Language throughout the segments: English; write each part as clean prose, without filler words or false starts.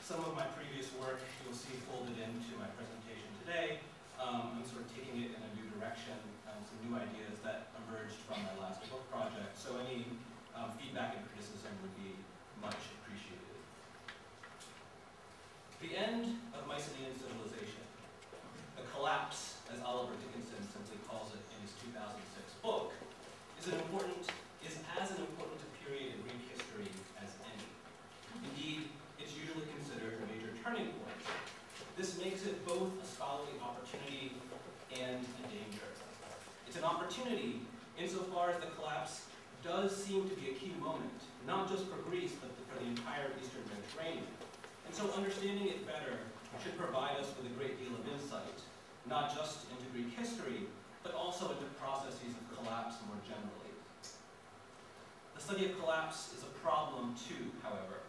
some of my previous work you'll see folded into my presentation today. I'm sort of taking it in a new direction, some new ideas that emerged from my last book project. So any feedback and criticism would be much appreciated. The end of Mycenaean civilization, the collapse, as Oliver Dickinson simply calls it in his 2006 book, is as an important a period in Greek history as any. Indeed, it's usually considered a major turning point. This makes it both a scholarly opportunity and a danger. It's an opportunity insofar as the collapse does seem to be a key moment, not just for Greece, but for the entire Eastern Mediterranean. And so understanding it better should provide us with a great deal of insight, not just into Greek history, but also into processes of collapse more generally. The study of collapse is a problem too, however,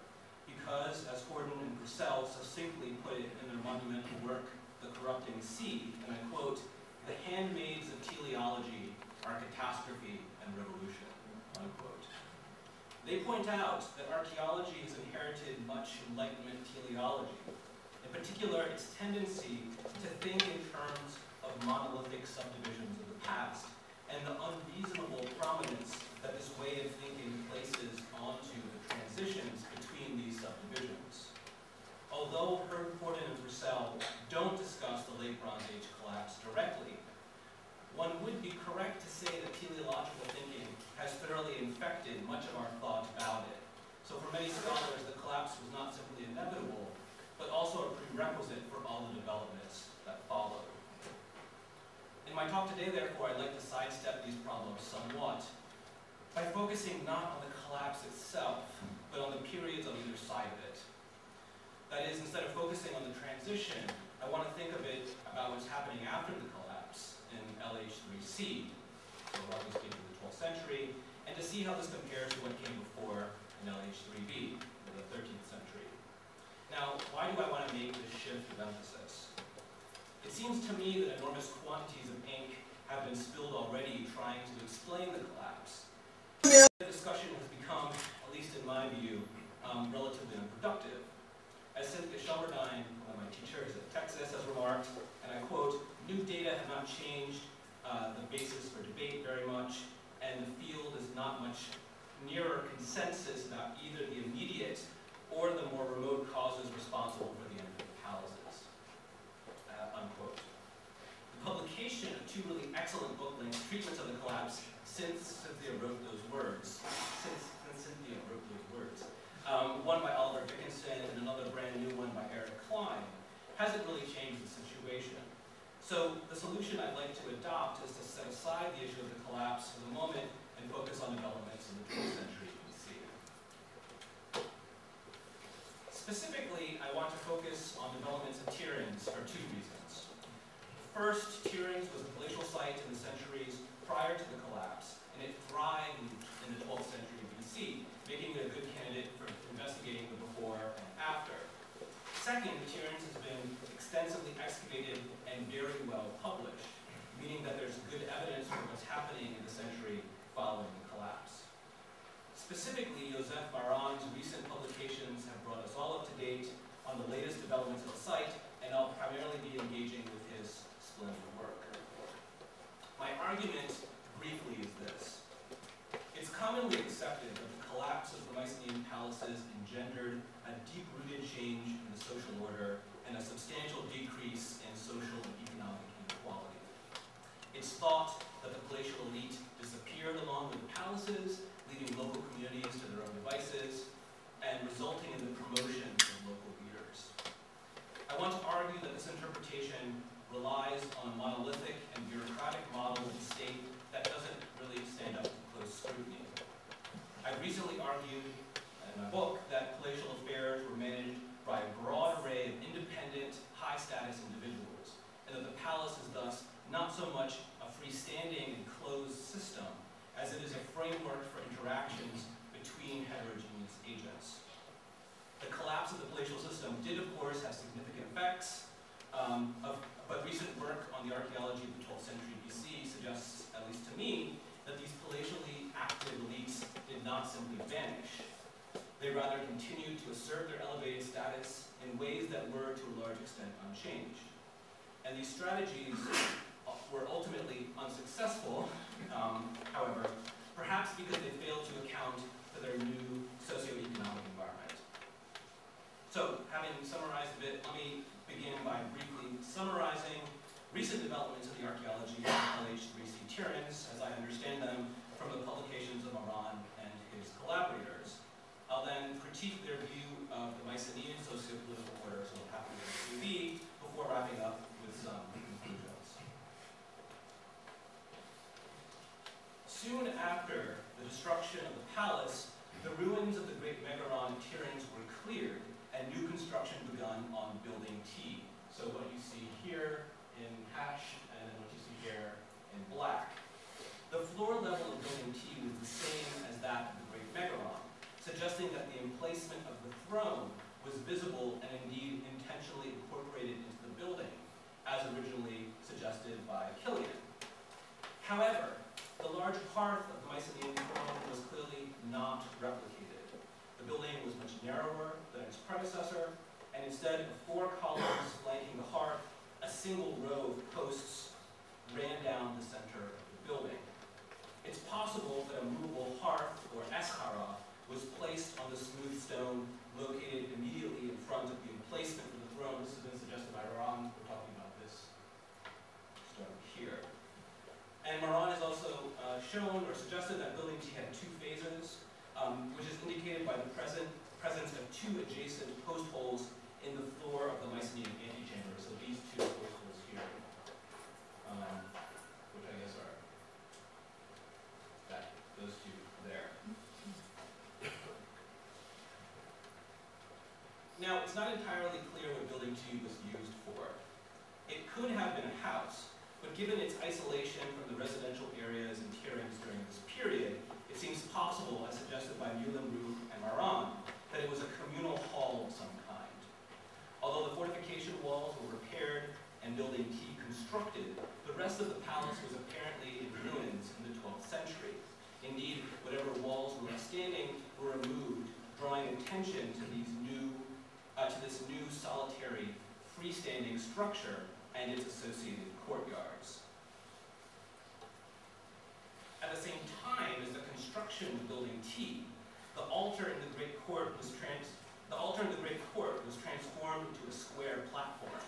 because, as Horden and Purcell succinctly put it in their monumental work, The Corrupting Sea, and I quote, "The handmaids of teleology are catastrophe and revolution," unquote. They point out that archaeology has inherited much Enlightenment teleology, in particular its tendency to think in terms of monolithic subdivisions of the past, and the unreasonable prominence that this way of thinking places onto the transitions between these subdivisions. Although Horden and Purcell don't discuss the late Bronze Age collapse directly, one would be correct to say that teleological thinking has thoroughly infected much of our thought about it. So for many scholars, the collapse was not simply inevitable, but also a prerequisite for all the developments that followed. In my talk today, therefore, I'd like to sidestep these problems somewhat by focusing not on the collapse itself, but on the periods on either side of it. That is, instead of focusing on the transition, I want to think of it about what's happening after the collapse in LH3C, so roughly speaking the 12th century, and to see how this compares to what came before in LH3B, in the 13th century. Now, why do I want to make this shift of emphasis? It seems to me that enormous quantities of ink have been spilled already trying to explain the collapse. The discussion has become, at least in my view, relatively unproductive. As Cynthia Shelmerdine, one of my teachers at Texas, has remarked, and I quote, "New data have not changed the basis for debate very much, and the field is not much nearer consensus about either the immediate or the more remote causes responsible for the end of the palaces," unquote. The publication of two really excellent book-length treatments of the collapse since Cynthia wrote those words, one by Oliver Dickinson and another brand new one by Eric Klein, hasn't really changed the situation. So the solution I'd like to adopt is to set aside the issue of the collapse for the moment and focus on developments in the 12th century BC. Specifically, I want to focus on developments in Tiryns for two reasons. First, Tiryns was a palatial site in the centuries prior to the collapse, and it thrived in the 12th century BC, making it a good candidate for investigating the before and after. Second, Tiryns has been extensively excavated and very well published, meaning that there's good evidence for what's happening in the century following the collapse. Specifically, Joseph Baran's recent publications have brought us all up to date on the latest developments at the site, and I'll primarily be engaging with his splendid work. My argument, briefly, is this. It's commonly accepted that the collapse of the Mycenaean palaces engendered a deep-rooted change in the social order and a substantial decrease in social and economic inequality. It's thought that the palatial elite disappeared along with the palaces, leaving local communities to their own devices, and resulting in the promotion of local leaders. I want to argue that this interpretation relies on a monolithic and bureaucratic model of the state that doesn't really stand up to close scrutiny. I recently argued in my book that palatial affairs were managed by a broad array of independent, high-status individuals, and that the palace is thus not so much a freestanding and closed system as it is a framework for interactions between heterogeneous agents. The collapse of the palatial system did, of course, have significant effects, but recent work on the archaeology of the 12th century BC suggests, at least to me, that these palatially active elites did not simply vanish. They rather continued to assert their elevated status in ways that were, to a large extent, unchanged. And these strategies were ultimately unsuccessful, however, perhaps because they failed to account for their new socioeconomic environment. So, having summarized a bit, let me begin by briefly summarizing recent developments in the archaeology of LH3C Tiryns, as I understand them from the publications of Maran and his collaborators. I'll then critique their view of the Mycenaean socio-political order, so we'll have to go to before wrapping up with some conclusions. Soon after the destruction of the palace, the ruins of the great megaron Tiryns were cleared and new construction begun on building T. So what you see here in hash and then what you see here in black. The floor level of building T was the same as that of the great megaron, suggesting that the emplacement of the throne was visible and indeed intentionally incorporated into the building, as originally suggested by Killian. However, the large hearth of the Mycenaean throne was clearly not replicated. The building was much narrower than its predecessor, and instead of 4 columns flanking the hearth, a single row of posts ran down the center of the building. It's possible that a movable hearth, or eschara, was placed on the smooth stone located immediately in front of the emplacement of the throne. This has been suggested by Maran. We're talking about this stone here. And Maran has also shown or suggested that building T had 2 phases, which is indicated by the presence of 2 adjacent post holes in the floor of the Mycenaean antechamber. So these 2 post holes here, which I guess are those 2 there. Now, it's not entirely clear what building T was used for. It could have been a house, but given its isolation from the residential areas in Tiryns during this period, it seems possible, as suggested by Muhlenbroek and Maran, that it was a communal hall of some kind. Although the fortification walls were repaired and building T constructed, the rest of the palace was apparently in ruins in the 12th century. Indeed, whatever walls were left standing were removed, drawing attention to this new solitary freestanding structure and its associated courtyards. At the same time as the construction of building T, the altar in the great court was transformed into a square platform.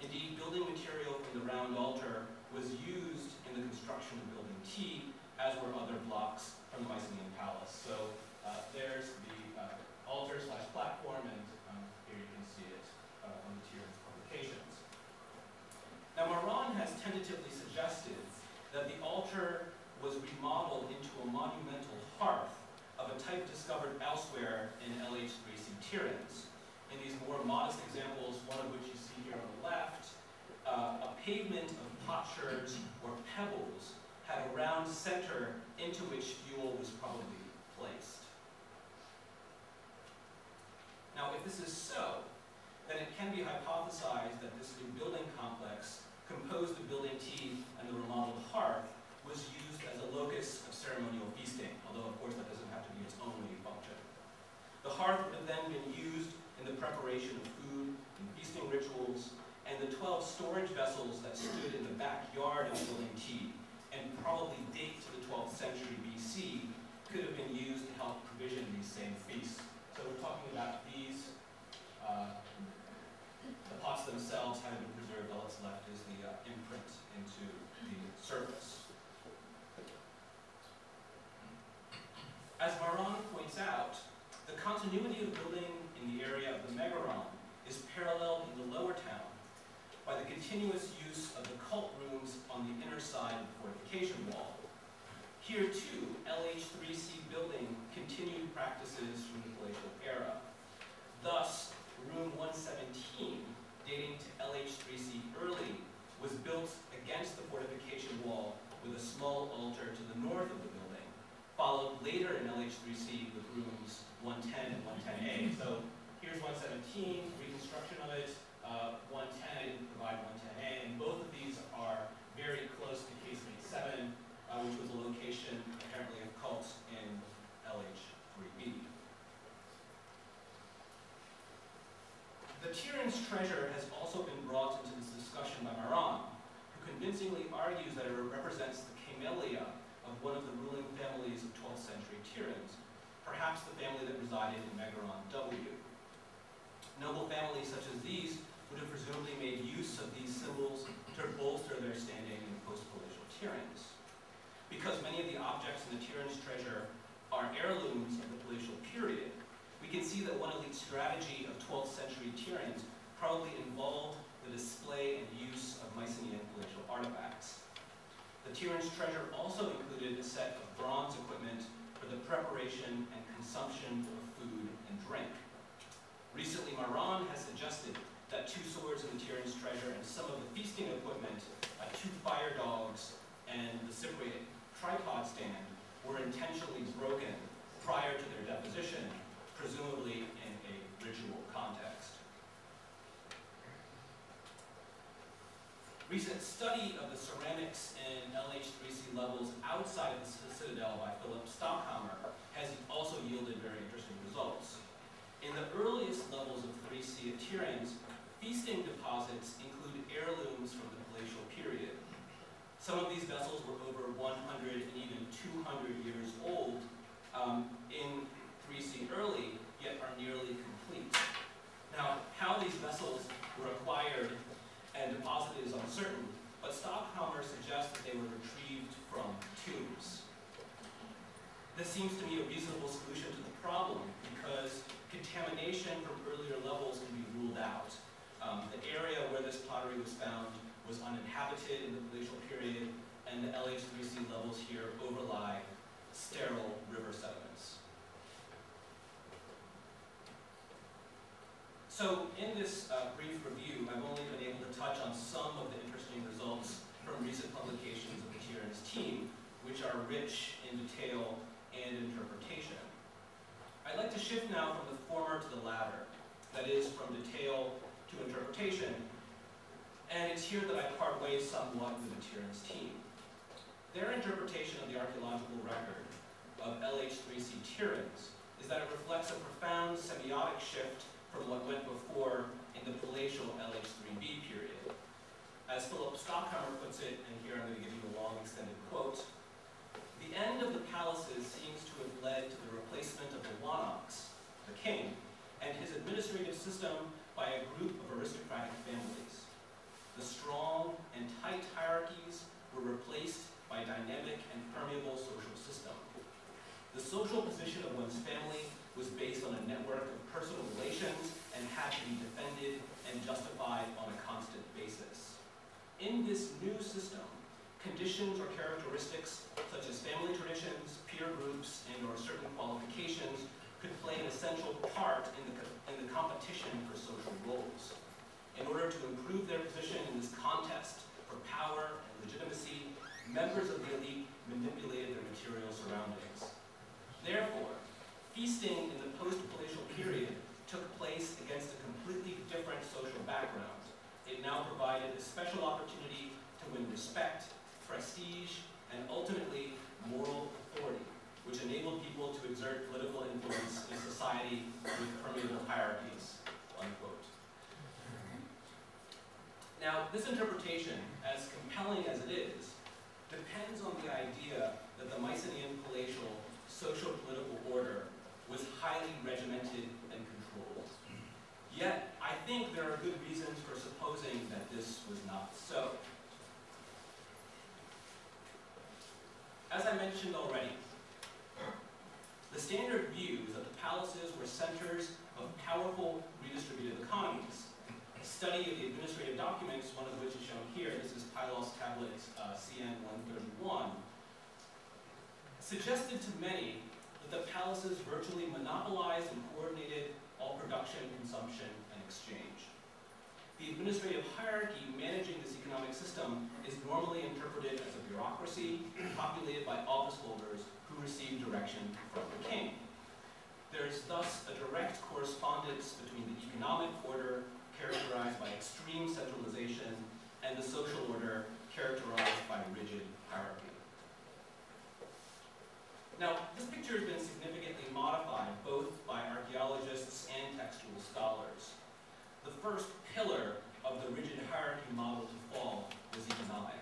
Indeed, building material from the round altar was used in the construction of building T, as were other blocks from the Mycenaean palace. So there's the altar/platform, and here you can see it on the Tiryns publications. Now, Maran has tentatively suggested that the altar was remodeled into a monumental hearth of a type discovered elsewhere in LH3C Tiryns. In these more modest examples, one of which you see here on the left, a pavement of potsherds or pebbles had a round center into which fuel was probably placed. Now, if this is so, then it can be hypothesized that this new building complex, composed of building T and the remodeled hearth, was used as a locus of ceremonial feasting, although of course that doesn't have to be its only function. The hearth would have then been used in the preparation of food and feasting rituals, and the 12 storage vessels that stood in the backyard of building T, and probably date to the 12th century BC, could have been used to help provision these same feasts. So we're talking about these, the pots themselves having been preserved, all that's left is the imprint into the surface. As Maran points out, the continuity of building in the area of the Megaron is paralleled in the lower town by the continuous use of the cult rooms on the inner side of the fortification wall. Here too, LH3C building continued practices from the palatial era. Thus, room 117, dating to LH3C early, was built against the fortification wall with a small altar to the north of the building, followed later in LH3C with rooms 110 and 110A. So here's 117, reconstruction of it. 110, I didn't provide 110A, and both of these are very close to Casemate 7, which was a location apparently of cults in LH3B. The tyrant's treasure has also been brought into this discussion by Maran, who convincingly argues that it represents the camellia of one of the ruling families of 12th century Tyrans, perhaps the family that resided in Megaron W. Noble families such as these would have presumably made use of these symbols to bolster their standing in post-palatial Tyrans. Because many of the objects in the tyrant's treasure are heirlooms of the palatial period, we can see that one elite strategy of 12th century Tyrans probably involved the display and use of Mycenaean palatial artifacts. The tyrant's treasure also included a set of bronze equipment for the preparation and consumption of food and drink. Recently, Maran has suggested that 2 swords in the tyrant's treasure and some of the feasting equipment, 2 fire dogs, and the Cypriot tripod stand were intentionally broken prior to their deposition, presumably in a ritual context. Recent study of the ceramics in LH3C levels outside of the citadel by Philip Stockhammer has also yielded very interesting results. In the earliest levels of 3C at Tyrans, feasting deposits include heirlooms from the palatial period. Some of these vessels were over 100 and even 200 years old in 3C early, yet are nearly complete. Now, how these vessels were acquired and deposited is uncertain, but Stockhammer suggests that they were retrieved from tombs. This seems to me a reasonable solution to the problem because contamination from earlier levels can be ruled out. The area where this pottery was found was uninhabited in the palatial period, and the LH3C levels here overlie sterile river sediments. So in this brief review, I've only been able to touch on some of the interesting results from recent publications of the Tyrans team, which are rich in detail and interpretation. I'd like to shift now from the former to the latter, that is, from detail to interpretation, and it's here that I part ways somewhat with the Tyrans team. Their interpretation of the archaeological record of LH3C Tyrans is that it reflects a profound semiotic shift from what went before in the palatial LH3B period. As Philip Stockhammer puts it, and here I'm going to give you a long extended quote, "The end of the palaces seems to have led to the replacement of the wanaks, the king, and his administrative system by a group of aristocratic families. The strong and tight hierarchies were replaced by dynamic and permeable social system. The social position of one's family was based on a network of personal relations and had to be defended and justified on a constant basis. In this new system, conditions or characteristics such as family traditions, peer groups, and or certain qualifications could play an essential part in the competition for social roles. In order to improve their position in this contest for power and legitimacy, members of the elite manipulated their material surroundings. Therefore, feasting in the post-palatial period took place against a completely different social background. It now provided a special opportunity to win respect, prestige, and ultimately moral authority, which enabled people to exert political influence in society with permeable hierarchies," unquote. Now, this interpretation, as compelling as it is, depends on the idea that the Mycenaean palatial socio-political order was highly regimented and controlled. Yet, I think there are good reasons for supposing that this was not so. As I mentioned already, the standard view is that the palaces were centers of powerful redistributive economies. A study of the administrative documents, one of which is shown here, this is Pylos tablet CN 131, suggested to many that the palaces virtually monopolized and coordinated all production, consumption, and exchange. The administrative hierarchy managing this economic system is normally interpreted as a bureaucracy populated by office holders who receive direction from the king. There is thus a direct correspondence between the economic order characterized by extreme centralization and the social order characterized by rigid hierarchy. Now, this picture has been significantly modified both by archaeologists and textual scholars. the first pillar of the rigid hierarchy model to fall was economic.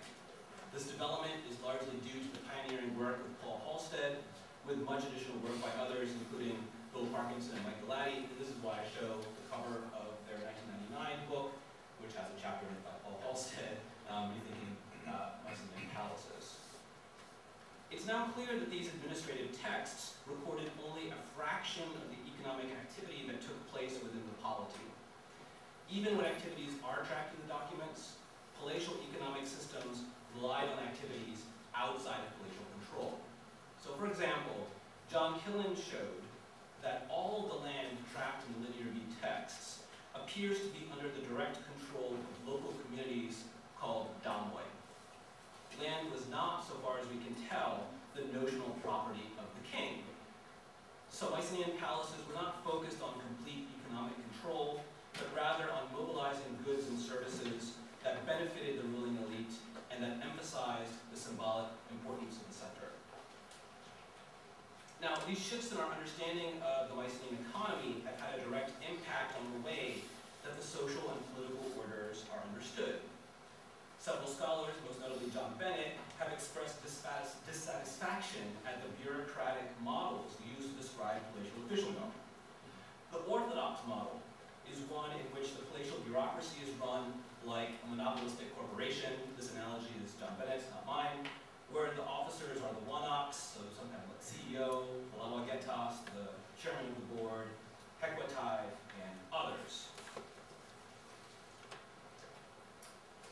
This development is largely due to the pioneering work of Paul Halstead, with much additional work by others, including Bill Parkinson and Mike Galati. This is why I show the cover of their 1999 book, which has a chapter in it by Paul Halstead, Rethinking Mycenaean Palaces. It's now clear that these administrative texts recorded only a fraction of the economic activity that took place within the polity. Even when activities are tracked in the documents, palatial economic systems relied on activities outside of palatial control. So for example, John Killen showed that all of the land tracked in the Linear B texts appears to be under the direct control of local communities called domoi. Land was not, so far as we can tell, the notional property of the king. So Mycenaean palaces were not focused on complete economic control, but rather on mobilizing goods and services that benefited the ruling elite and that emphasized the symbolic importance of the center. Now, these shifts in our understanding of the Mycenaean economy have had a direct impact on the way that the social and political orders are understood. Several scholars, most notably John Bennett, have expressed dissatisfaction at the bureaucratic models used to describe palatial officialdom. The orthodox model is one in which the palatial bureaucracy is run like a monopolistic corporation. This analogy is John Bennett's, not mine, where the officers are the one-ox, so some kind of like CEO, Palawagetas, the chairman of the board, Hekwatai, and others.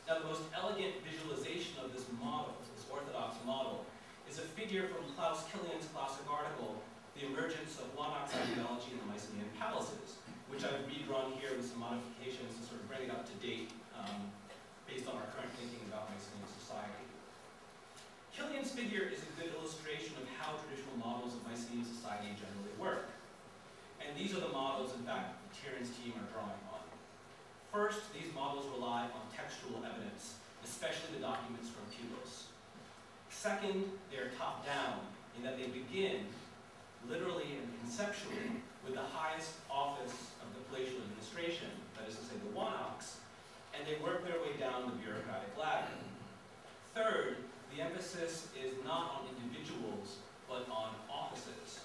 Now, the most elegant visualization of this model, this orthodox model, is a figure from Klaus Killian's classic article, The Emergence of One-Ox Archaeology in the Mycenaean Palaces, which I've redrawn here with some modifications to sort of bring it up to date based on our current thinking about Mycenaean society. Killian's figure is a good illustration of how traditional models of Mycenaean society generally work. And these are the models, in fact, that Tieran's team are drawing on. First, these models rely on textual evidence, especially the documents from Pylos. Second, they are top-down in that they begin, literally and conceptually, with the highest office of the palatial administration, that is to say the one-ox, and they work their way down the bureaucratic ladder. Third, the emphasis is not on individuals, but on offices.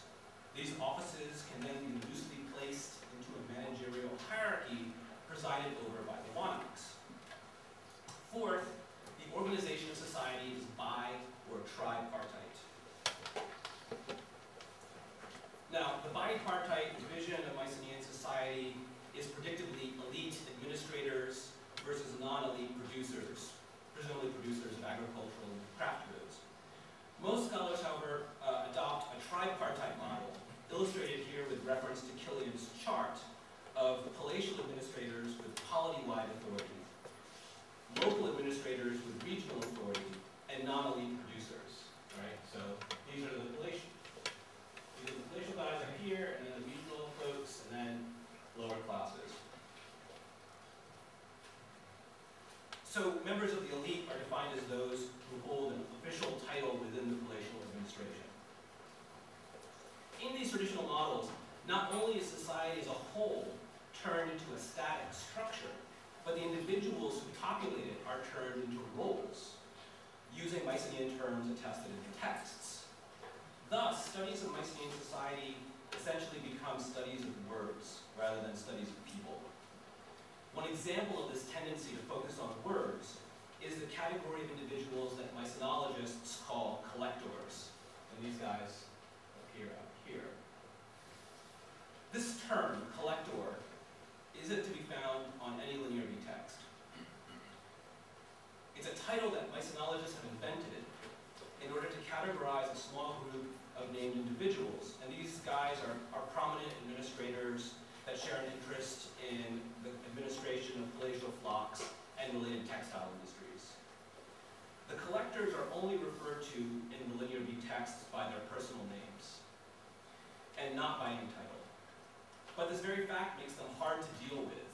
These offices can then be loosely placed into a managerial hierarchy presided over by the one-ox. Fourth, the organization of society is bi- or tripartite. Now, the bipartite division of Mycenaean society is predictably elite administrators versus non-elite producers, presumably producers of agricultural and craft goods. Most scholars, however, adopt a tripartite model, illustrated here with reference to Killian's chart of palatial administrators with polity-wide authority, local administrators with regional authority, and non-elite producers. Right? So these are the palatial. These are the palatial guys are here, and then the regional folks, and then lower classes. So members of the elite are defined as those who hold an official title within the palatial administration. In these traditional models, not only is society as a whole turned into a static structure, but the individuals who populate it are turned into roles, using Mycenaean terms attested in the texts. Thus, studies of Mycenaean society essentially become studies of words rather than studies of people. One example of this tendency to focus on words is the category of individuals that Mycenologists call collectors. And these guys appear out here. This term, collector, isn't to be found on any Linear B text. It's a title that Mycenologists have invented in order to categorize a small group of named individuals. And these guys are prominent administrators that share an interest in the administration of palatial flocks and related textile industries. The collectors are only referred to in the Linear B texts by their personal names, and not by name title. But this very fact makes them hard to deal with.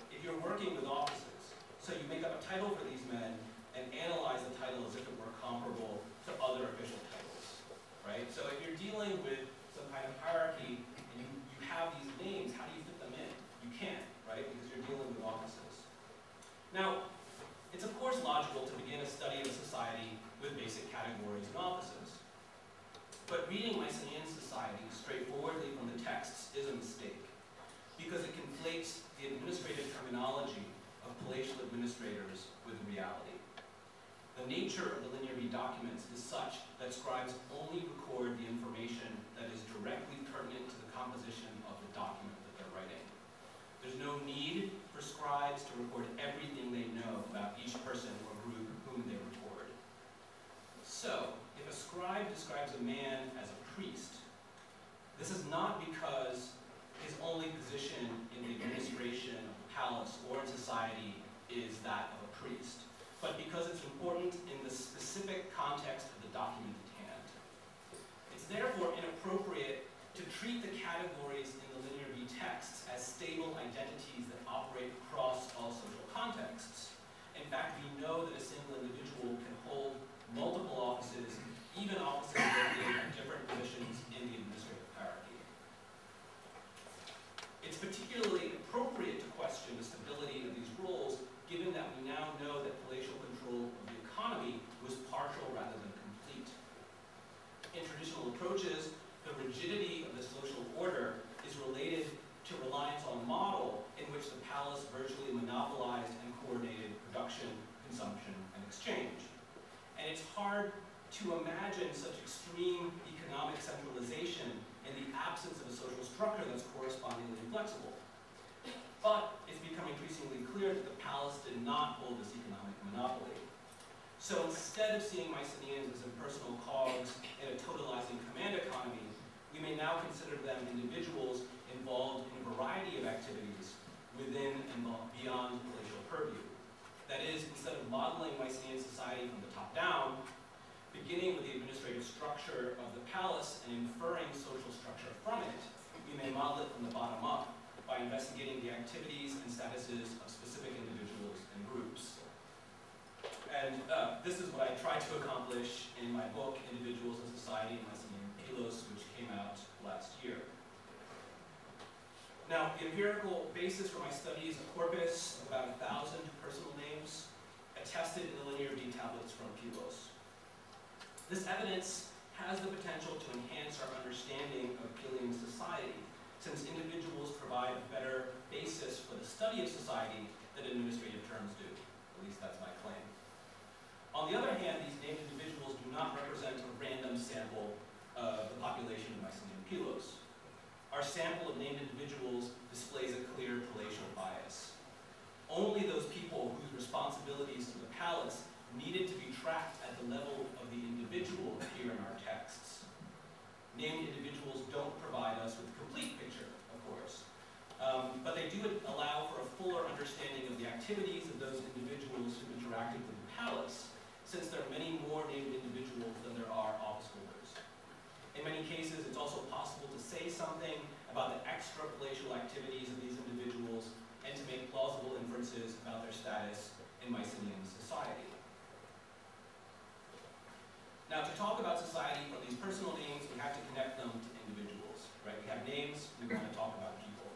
If you're working with offices, so you make up a title for these men and analyze the title as if it were comparable to other official titles, right? So if you're dealing with some kind of hierarchy and you have these names, how do you fit them in? You can't. Now, it's of course logical to begin a study of a society with basic categories and offices. But reading Mycenaean society straightforwardly from the texts is a mistake, because it conflates the administrative terminology of palatial administrators with reality. The nature of the Linear B documents is such that scribes only record the information that is directly pertinent to the composition of the document that they're writing. There's no need for scribes to record everything they know about each person or group whom they record. So, if a scribe describes a man as a priest, this is not because his only position in the administration of the palace or in society is that of a priest, but because it's important in the specific context of the document at hand. It's therefore inappropriate to treat the categories in the Linear B texts as stable identities that operate across all social contexts. In fact, we know that a single individual can hold multiple offices, even offices located at different positions in the administrative hierarchy. It's particularly appropriate to question the stability of these roles, given that we now know that palatial control of the economy was partial rather than complete. In traditional approaches, the rigidity of the social order is related to reliance on a model in which the palace virtually monopolized and coordinated production, consumption, and exchange. And it's hard to imagine such extreme economic centralization in the absence of a social structure that's correspondingly flexible. But it's become increasingly clear that the palace did not hold this economic monopoly. So instead of seeing Mycenaeans as impersonal cogs in a totalizing command economy, we may now consider them individuals involved in a variety of activities within and beyond palatial purview. That is, instead of modeling Mycenaean society from the top down, beginning with the administrative structure of the palace and inferring social structure from it, we may model it from the bottom up by investigating the activities and statuses of specific individuals and groups. And this is what I tried to accomplish in my book, Individuals and Society in Mycenaean Pylos, which came out last year. Now, the empirical basis for my study is a corpus of about 1,000 personal names attested in the Linear D tablets from Pylos. This evidence has the potential to enhance our understanding of Pylian society, since individuals provide a better basis for the study of society than administrative terms do. At least that's my claim. On the other hand, these named individuals do not represent a random sample of the population of Mycenaean Pylos. Our sample of named individuals displays a clear palatial bias. Only those people whose responsibilities to the palace needed to be tracked at the level of the individual appear in our texts. Named individuals don't provide us with a complete picture, of course, but they do allow for a fuller understanding of the activities of those individuals who interacted with the palace, since there are many more named individuals than there are office holders. In many cases, it's also possible to say something about the extra palatial activities of these individuals and to make plausible inferences about their status in Mycenaean society. Now, to talk about society from these personal names, we have to connect them to individuals, right? We have names, we want to talk about people.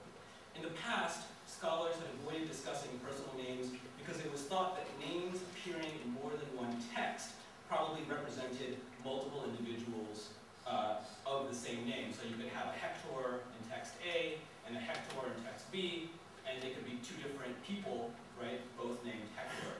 In the past, scholars had avoided discussing personal names because it was thought that names appearing in more than one text probably represented multiple individuals of the same name. So you could have a Hector in text A and a Hector in text B, and they could be two different people, right, both named Hector.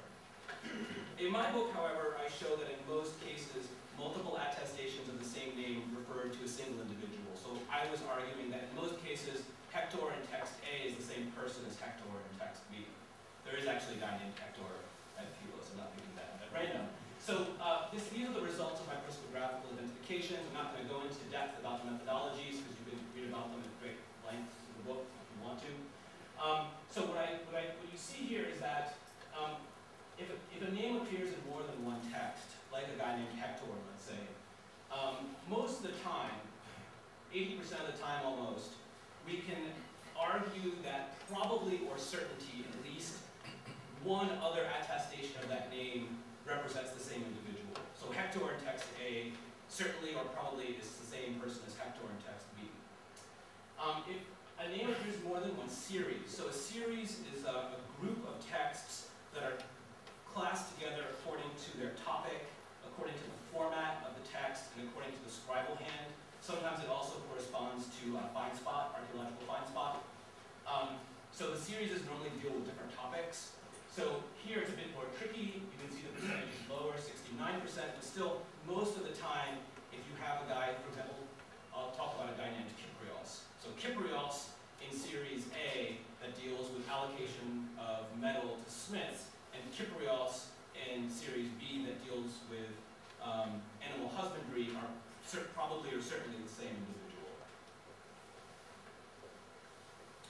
In my book, however, I show that in most cases, multiple attestations of the same name referred to a single individual. So I was arguing that in most cases, Hector in text A is the same person as Hector in text B. There is actually a guy named Hector at Pylos. I'm not thinking that at random. So these are the results of my prosopographical identifications. I'm not going to go into depth about the methodologies because you can read about them at great length in the book if you want to. So what you see here is that if a name appears in more than one text, like a guy named Hector, let's say, most of the time, 80% of the time almost, we can argue that probably or certainty at least one other attestation of that name represents the same individual. So Hector in text A certainly or probably is the same person as Hector in text B. If a name appears in more than one series, so a series is a group of texts that are Sometimes it also corresponds to find spot, archaeological find spot. So the series is normally deal with different topics. So here it's a bit more tricky. You can see the percentage is lower, 69%, but still, most of the time, if you have a guy, for example, I'll talk about a guy named Kyprios. So Kyprios in series A that deals with allocation of metal to smiths, and Kyprios in series B that deals with animal husbandry are probably or certainly the same individual.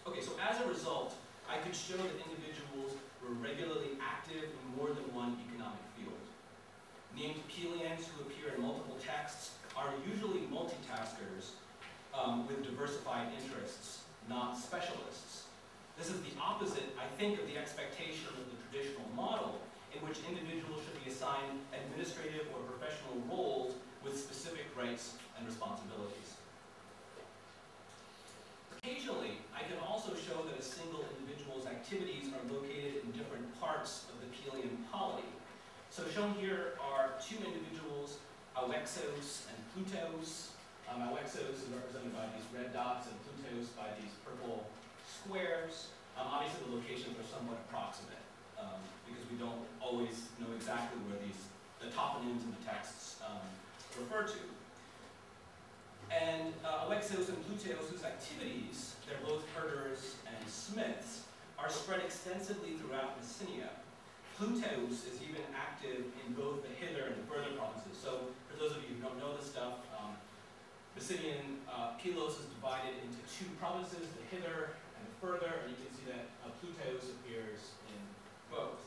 Okay, so as a result, I could show that individuals were regularly active in more than one economic field. Named Pelians who appear in multiple texts are usually multitaskers with diversified interests, not specialists. This is the opposite, I think, of the expectation of the traditional model, in which individuals should be assigned administrative or professional roles with specific rights and responsibilities. Occasionally, I can also show that a single individual's activities are located in different parts of the Pelian polity. So shown here are two individuals, Awexos and Plutos. Awexos is represented by these red dots and Plutos by these purple squares. Obviously the locations are somewhat approximate because we don't always know exactly where the toponyms in the texts refer to. And Awexos and Plutos, whose activities, they're both herders and smiths, are spread extensively throughout Mycenaean. Plutos is even active in both the hither and the further provinces. So for those of you who don't know this stuff, Mycenaean Pylos is divided into two provinces, the hither and the further, and you can see that Plutos appears in both.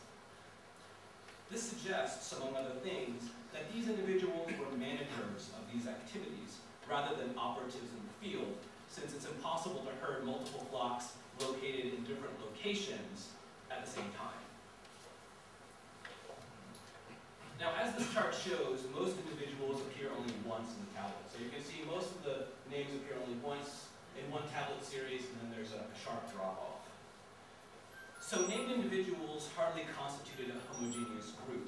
This suggests, among other things, that these individuals were managers of these activities, rather than operatives in the field, since it's impossible to herd multiple flocks located in different locations at the same time. Now, as this chart shows, most individuals appear only once in the tablet. So you can see most of the names appear only once in one tablet series, and then there's a sharp drop-off. So named individuals hardly constituted a homogeneous group.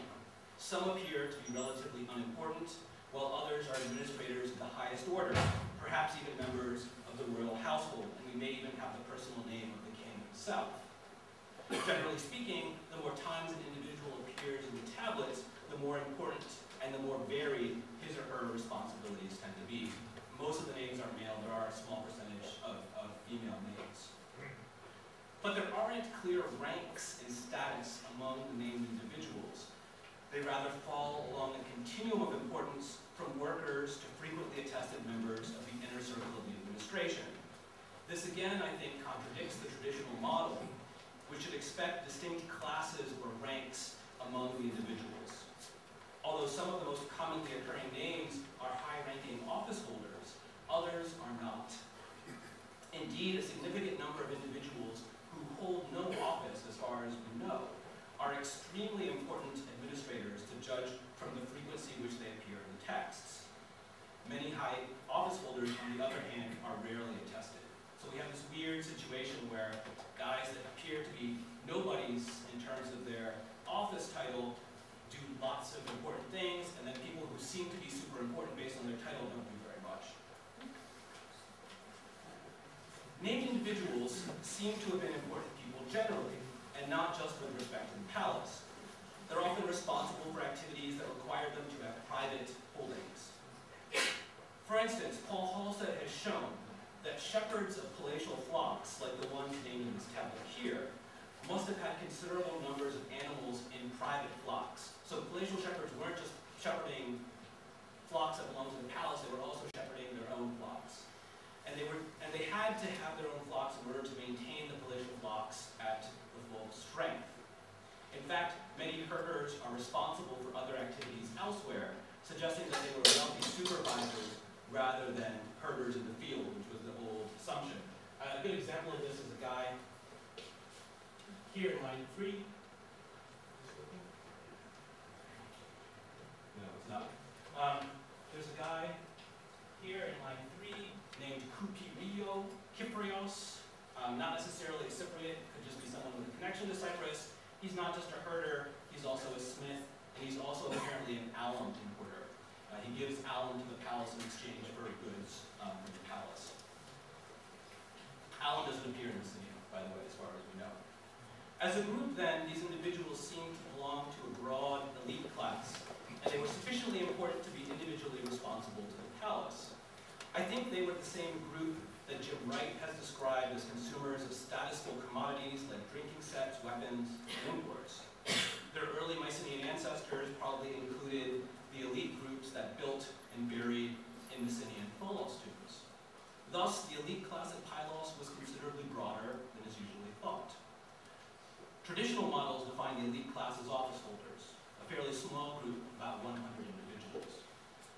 Some appear to be relatively unimportant, while others are administrators of the highest order, perhaps even members of the royal household, and we may even have the personal name of the king himself. Generally speaking, the more times an individual appears in the tablets, the more important and the more varied his or her responsibilities tend to be. Most of the names are male. There are a small percentage of female names. But there aren't clear ranks in status among the named individuals. They rather fall along a continuum of importance from workers to frequently attested members of the inner circle of the administration. This again, I think, contradicts the traditional model, which should expect distinct classes or ranks among the individuals. Although some of the most commonly occurring names are high-ranking office holders, others are not. Indeed, a significant number of individuals who hold no office, as far as we know, are extremely important administrators to judge from the frequency which they appear in the texts. Many high office holders, on the other hand, are rarely attested. So we have this weird situation where guys that appear to be nobodies in terms of their office title do lots of important things, and then people who seem to be super important based on their title don't do very much. Named individuals seem to have been important people generally, and not just with respect to the palace. They're often responsible for activities that require them to have private holdings. For instance, Paul Halstead has shown that shepherds of palatial flocks, like the ones named in this tablet here, must have had considerable numbers of animals in private flocks. So palatial shepherds weren't just shepherding flocks that belonged to the palace, they were also shepherding their own flocks. And they had to have their own flocks in order to maintain the palatial flocks at the full strength. In fact, many herders are responsible for other activities elsewhere, suggesting that they were wealthy supervisors rather than herders in the field, which was the old assumption. A good example of this is a guy here in line 3. No, it's not. There's a guy here in line 3 named Kyprios, not necessarily a Cypriot, could just be someone with a connection to Cyprus. He's not just a herder, he's also a smith, and he's also apparently an alum importer. He gives Allen to the palace in exchange for goods from the palace. Allen doesn't appear in the scene, by the way, as far as we know. As a group, then, these individuals seem to belong to a broad elite class, and they were sufficiently important to be individually responsible to the palace. I think they were the same group that Jim Wright has described as consumers of statusful commodities like drinking sets, weapons, and imports. Their early Mycenaean ancestors probably included the elite groups that built and buried in Mycenaean Tholos tombs. Thus, the elite class at Pylos was considerably broader than is usually thought. Traditional models define the elite class as office holders, a fairly small group of about 100 individuals.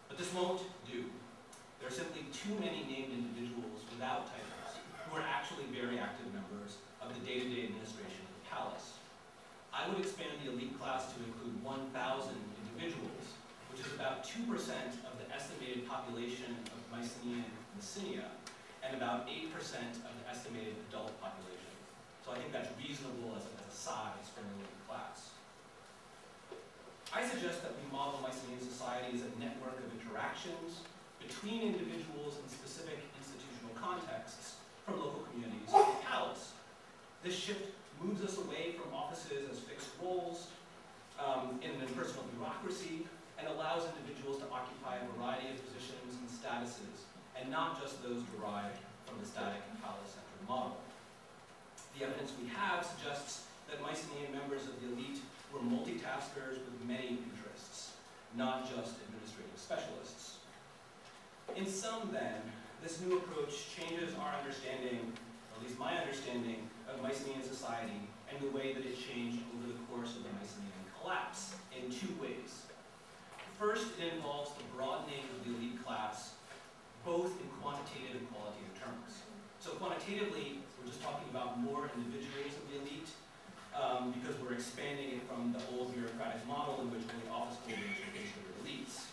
But this won't do. There are simply too many named individuals without titles who are actually very active members of the day-to-day administration of the palace. I would expand the elite class to include 1,000 individuals, which is about 2% of the estimated population of Mycenaean Messenia, and about 8% of the estimated adult population. So I think that's reasonable as a size for an elite class. I suggest that we model Mycenaean society as a network of interactions between individuals in specific institutional contexts, from local communities to the palace. This shift moves us away from offices as fixed roles in an impersonal bureaucracy, and allows individuals to occupy a variety of positions and statuses, and not just those derived from the static palace-centered model. The evidence we have suggests that Mycenaean members of the elite were multitaskers with many interests, not just administrative specialists. In sum, then, this new approach changes our understanding, or at least my understanding, of Mycenaean society and the way that it changed over the course of the Mycenaean collapse in two ways. First, it involves the broadening of the elite class, both in quantitative and qualitative terms. So quantitatively, we're just talking about more individuals of the elite, because we're expanding it from the old bureaucratic model in which only office holders were considered elites.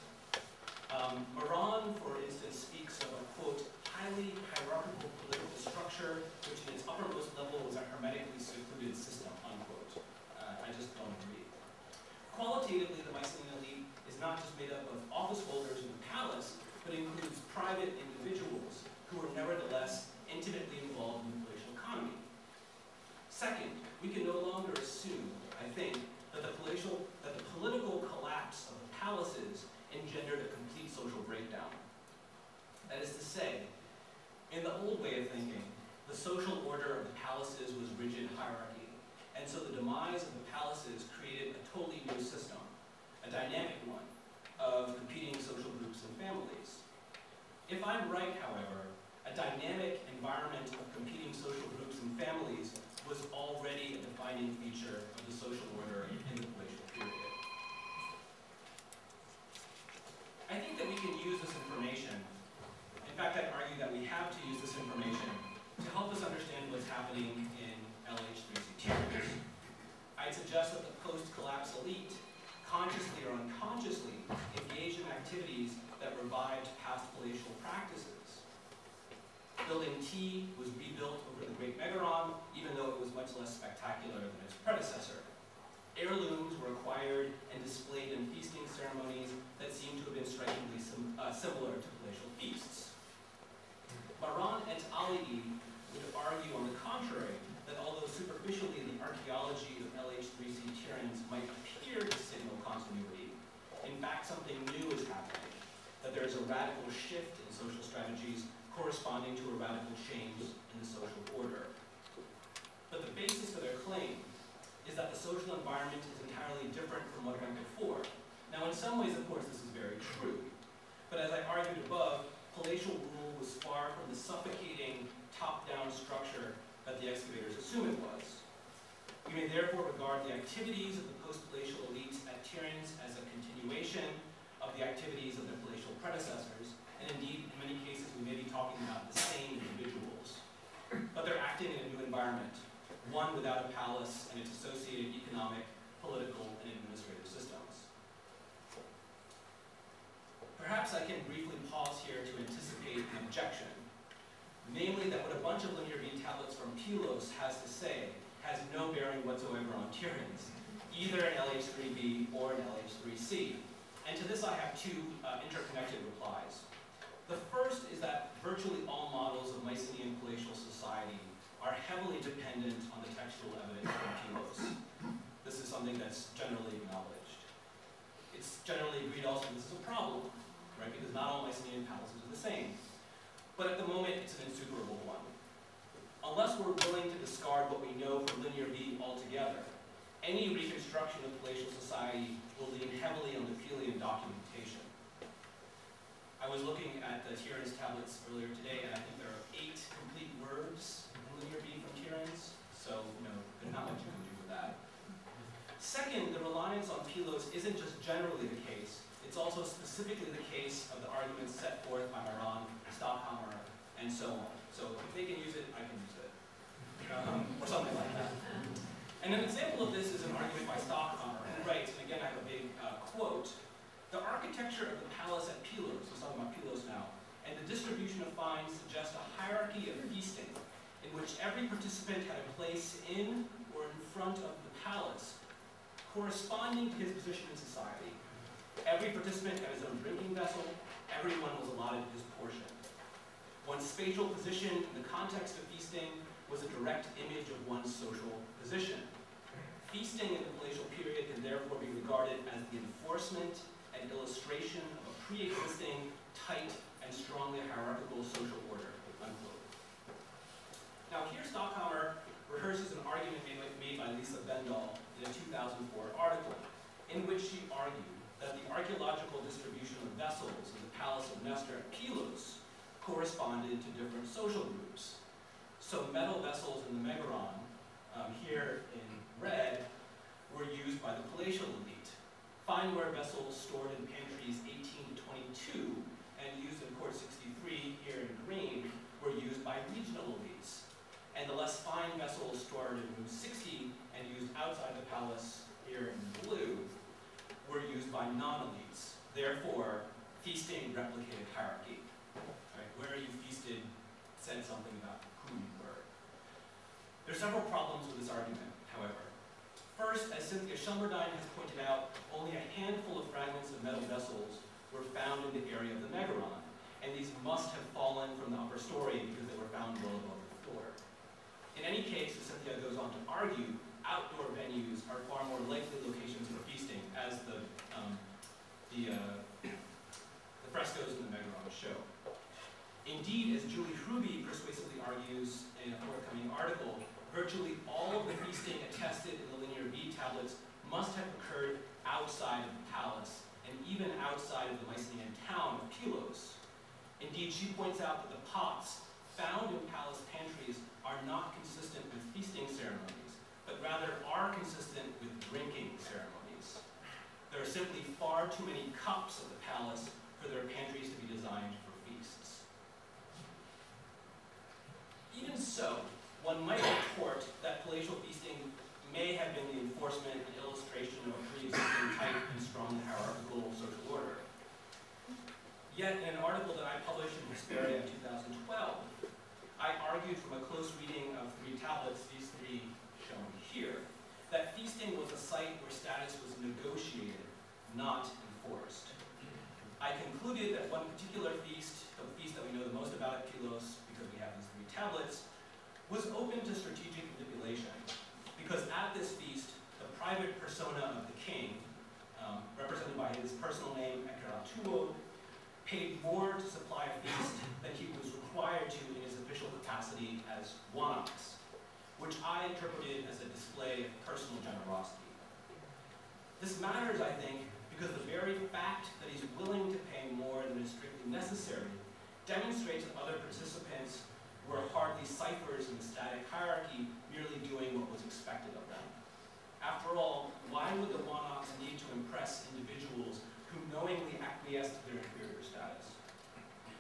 Moran, for instance, speaks of a, quote, highly hierarchical political structure, which in its uppermost level was a hermetically secluded system, unquote. I just don't agree. Qualitatively, the Mycenaean elite is not just made up of office holders in the palace, but includes private individuals who are nevertheless intimately involved in the palatial economy. Second, we can no longer assume, I think, that the political collapse of the palaces engendered a complete social breakdown. That is to say, in the old way of thinking, the social order of the palaces was rigid hierarchy, and so the demise of the palaces created a totally new system, a dynamic one, of competing social groups and families. If I'm right, however, a dynamic environment of competing social groups and families was already a defining feature of the social order in the palatial period. I think that we can use this information. In fact, I'd argue that we have to use this information to help us understand what's happening in LH3C tiers. I'd suggest that the post-collapse elite, consciously or unconsciously, engaged in activities that revived past palatial practices. Building T was rebuilt over the Great Megaron, even though it was much less spectacular than its predecessor. Heirlooms were acquired and displayed in feasting ceremonies that seem to have been strikingly similar to palatial feasts. Maran et al. Would argue, on the contrary, that although superficially the archaeology of LH3C Tyrans might appear to signal continuity, in fact something new is happening, that there is a radical shift in social strategies corresponding to a radical change in the social order. But the basis for their claim is that the social environment is entirely different from what went before. Now, in some ways, of course, this is very true. But as I argued above, palatial rule was far from the suffocating top-down structure that the excavators assume it was. We may therefore regard the activities of the post-palatial elites at Tyrans as a continuation of the activities of their palatial predecessors, and indeed, in many cases, we may be talking about the same individuals. But they're acting in a new environment, one without a palace and its associated economic, political, and administrative systems. Perhaps I can briefly pause here to anticipate an objection, namely that what a bunch of linear reed tablets from Pylos has to say has no bearing whatsoever on Tyrans, either in LH3b or in LH3c. And to this I have two interconnected replies. The first is that virtually all models of Mycenaean palatial society are heavily dependent on the textual evidence from Pylos. This is something that's generally acknowledged. It's generally agreed also this is a problem, right? Because not all Mycenaean palaces are the same. But at the moment, it's an insuperable one. Unless we're willing to discard what we know from linear B altogether, any reconstruction of palatial society will lean heavily on the Pelian documentation. I was looking at the Tiryns tablets earlier today, and I think there are 8 complete words in linear B from Tiryns, so there's not much you can do with that. Second, the reliance on Pylos isn't just generally the case, it's also specifically the case of the arguments set forth by Myron, Stockhammer, and so on. So if they can use it, I can use it. Or something like that. And an example of this is an argument by Stockhammer, who writes, and again I have a big quote, "The architecture of the palace at Pylos," he's talking about Pylos now, "and the distribution of fines suggest a hierarchy of feasting, in which every participant had a place in or in front of the palace, corresponding to his position in society. Every participant had his own drinking vessel, everyone was allotted his portion. One's spatial position in the context of feasting was a direct image of one's social position. Feasting in the palatial period can therefore be regarded as the enforcement and illustration of a pre-existing, tight, and strongly hierarchical social order," unquote. Now here Stockhammer rehearses an argument made by Lisa Bendall in a 2004 article, in which she argued that the archaeological distribution of vessels in the Palace of Nestor at Pylos corresponded to different social groups. So metal vessels in the Megaron, here in red, were used by the palatial elite. Fineware vessels stored in pantries 18 to 22 and used in Court 63, here in green, were used by regional elites. And the less fine vessels stored in room 60 and used outside the palace, here in blue, were used by non-elites. Therefore, feasting replicated hierarchy. Right? Where you feasted said something about who you were. There are several problems with this argument, however. First, as Cynthia Schumberdine has pointed out, only a handful of fragments of metal vessels were found in the area of the Megaron, and these must have fallen from the upper story because they were found well above the floor. In any case, as Cynthia goes on to argue, outdoor venues are far more likely locations for feasting, as the frescoes in the Megaron show. Indeed, as Julie Hruby persuasively argues in a forthcoming article, virtually all of the feasting attested in the linear B tablets must have occurred outside of the palace, and even outside of the Mycenaean town of Pylos. Indeed, she points out that the pots found in palace pantries are not consistent with feasting ceremonies, but rather are consistent with drinking ceremonies. There are simply far too many cups of the palace for their pantries to be designed for feasts. Even so, one might retort that palatial feasting may have been the enforcement and illustration of a pre-existing tight and strong hierarchical social order. Yet, in an article that I published in Hesperia in 2012, I argued from a close reading of 3 tablets, these 3 shown here, that feasting was a site where status was negotiated, not enforced. I concluded that one particular feast, the feast that we know the most about at Pylos, because we have these 3 tablets, was open to strategic manipulation, because at this feast, the private persona of the king, represented by his personal name, Ekeratuo, paid more to supply a feast than he was required to in his official capacity as Wanax, which I interpreted as a display of personal generosity. This matters, I think, because the very fact that he's willing to pay more than is strictly necessary demonstrates that other participants were hardly ciphers in the static hierarchy, merely doing what was expected of them. After all, why would the Wanax need to impress individuals who knowingly acquiesced to their inferior status?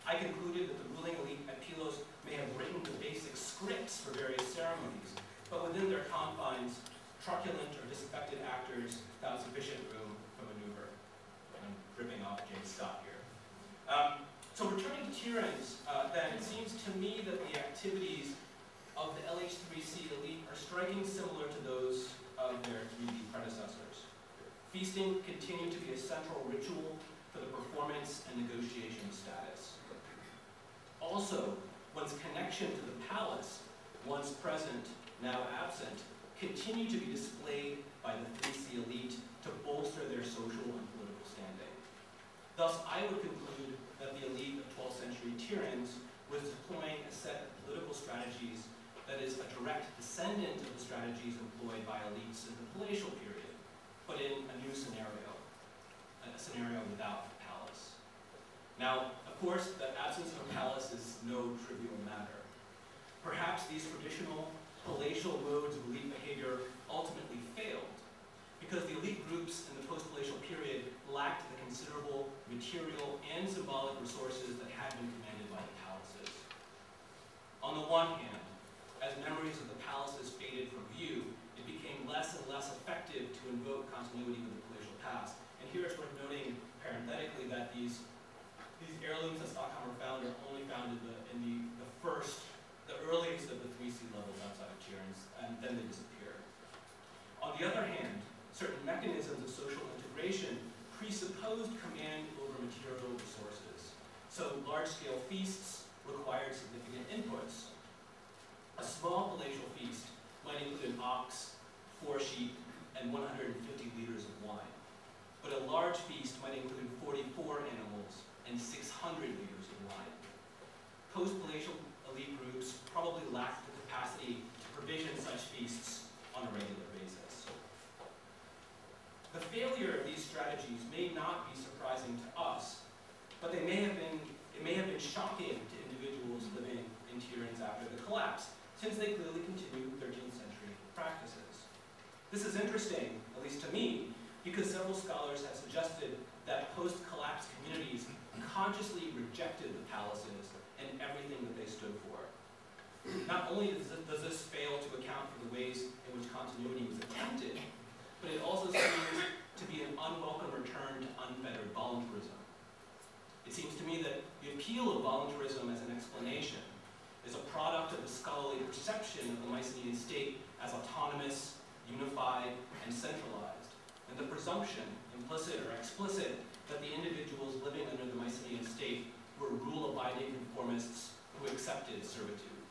I concluded that the ruling elite at Pylos may have written the basic scripts for various ceremonies, but within their confines, truculent or disaffected actors found sufficient room for maneuver. I'm ripping off James Scott here. So returning to Tiryns, then, it seems to me that the activities of the LH3C elite are striking similar to those of their 3D predecessors. Feasting continued to be a central ritual for the performance and negotiation of status. Also, one's connection to the palace, once present, now absent, continued to be displayed by the 3C elite to bolster their social and political standing. Thus, I would conclude that the elite of 12th century Tyrrhens was deploying a set of political strategies that is a direct descendant of the strategies employed by elites in the palatial period, but in a new scenario, a scenario without a palace. Now, of course, the absence of a palace is no trivial matter. Perhaps these traditional palatial modes of elite behavior ultimately failed because the elite groups in the post-palatial period lacked the considerable material and symbolic resources that had been commanded by the palaces. On the one hand, as memories of the palaces faded from view, it became less and less effective to invoke continuity with the palatial past. And here it's worth noting, parenthetically, that these heirlooms that Stockheimer found are only found in the earliest of the 3C levels outside of Tyrrhens, and then they disappear. On the other hand, certain mechanisms of social integration presupposed command over material resources. So large-scale feasts required significant inputs. A small palatial feast might include an ox, 4 sheep, and 150 liters of wine. But a large feast might include 44 animals and 600 liters of wine. Post-palatial elite groups probably lacked the capacity to provision such feasts on a regular basis. The failure of these strategies may not be surprising to us, but it may have been shocking to individuals living in Tyrrhens after the collapse, since they clearly continued 13th century practices. This is interesting, at least to me, because several scholars have suggested that post-collapse communities consciously rejected the palaces and everything that they stood for. Not only does this fail to account for the ways in which continuity was attempted, but it also seems to be an unwelcome return to unfettered voluntarism. It seems to me that the appeal of voluntarism as an explanation is a product of the scholarly perception of the Mycenaean state as autonomous, unified, and centralized, and the presumption, implicit or explicit, that the individuals living under the Mycenaean state were rule-abiding conformists who accepted servitude.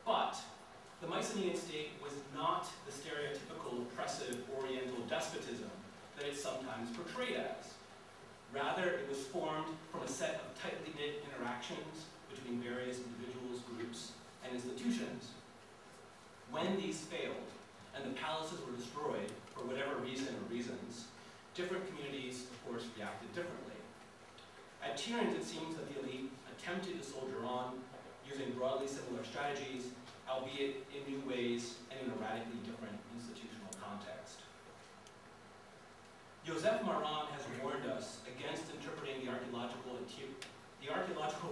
But the Mycenaean state was not the stereotypical oppressive Oriental despotism that it's sometimes portrayed as. Rather, it was formed from a set of tightly knit interactions between various individuals, groups, and institutions. When these failed, and the palaces were destroyed for whatever reason or reasons, different communities, of course, reacted differently. At Tyrrhens, it seems that the elite attempted to soldier on using broadly similar strategies, albeit in new ways and in a radically different institutional context. Joseph Maran has warned us against interpreting the archaeological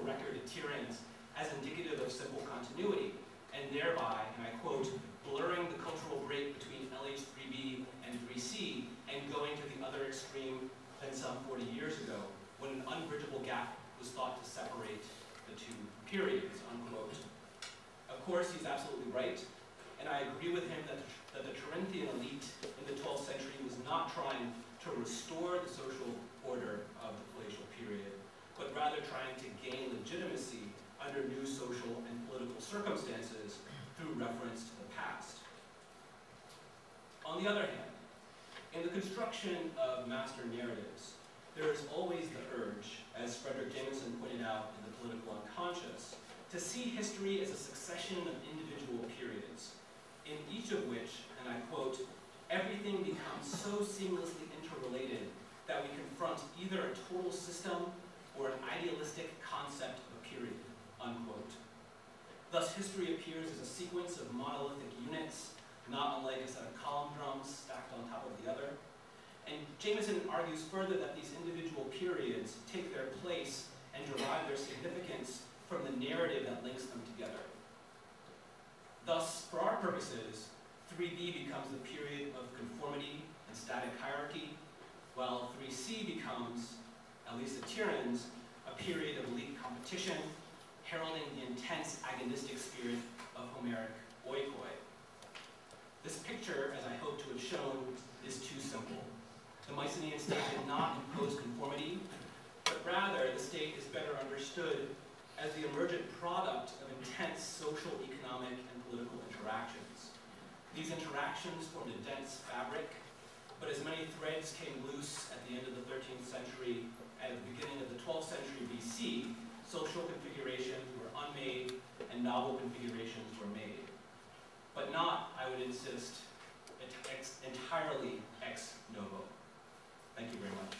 record at Tyrrhens as indicative of simple continuity, and thereby, and I quote, blurring the cultural break between LH3B and 3C and going to the other extreme than some 40 years ago, when an unbridgeable gap was thought to separate the two periods, unquote. Of course, he's absolutely right, and I agree with him that the Tyrrhenian elite in the 12th century was not trying to restore the social order of the palatial period, but rather trying to gain legitimacy under new social and political circumstances through reference to the past. On the other hand, in the construction of master narratives, there is always the urge, as Frederick Jameson pointed out in The Political Unconscious, to see history as a succession of individual periods, in each of which, and I quote, everything becomes so seamlessly interrelated that we confront either a total system or an idealistic concept of a period, unquote. Thus, history appears as a sequence of monolithic units, not unlike a set of column drums stacked on top of the other. And Jameson argues further that these individual periods take their place and derive their significance from the narrative that links them together. Thus, for our purposes, 3B becomes the period of conformity and static hierarchy, while 3C becomes, at least at Tyrrhens, a period of elite competition, heralding the intense agonistic spirit of Homeric oikoi. This picture, as I hope to have shown, is too simple. The Mycenaean state did not impose conformity, but rather the state is better understood as the emergent product of intense social, economic, and political interactions. These interactions formed a dense fabric, but as many threads came loose at the end of the 13th century and at the beginning of the 12th century BC, social configurations were unmade and novel configurations were made. But not, I would insist, entirely ex novo. Thank you very much.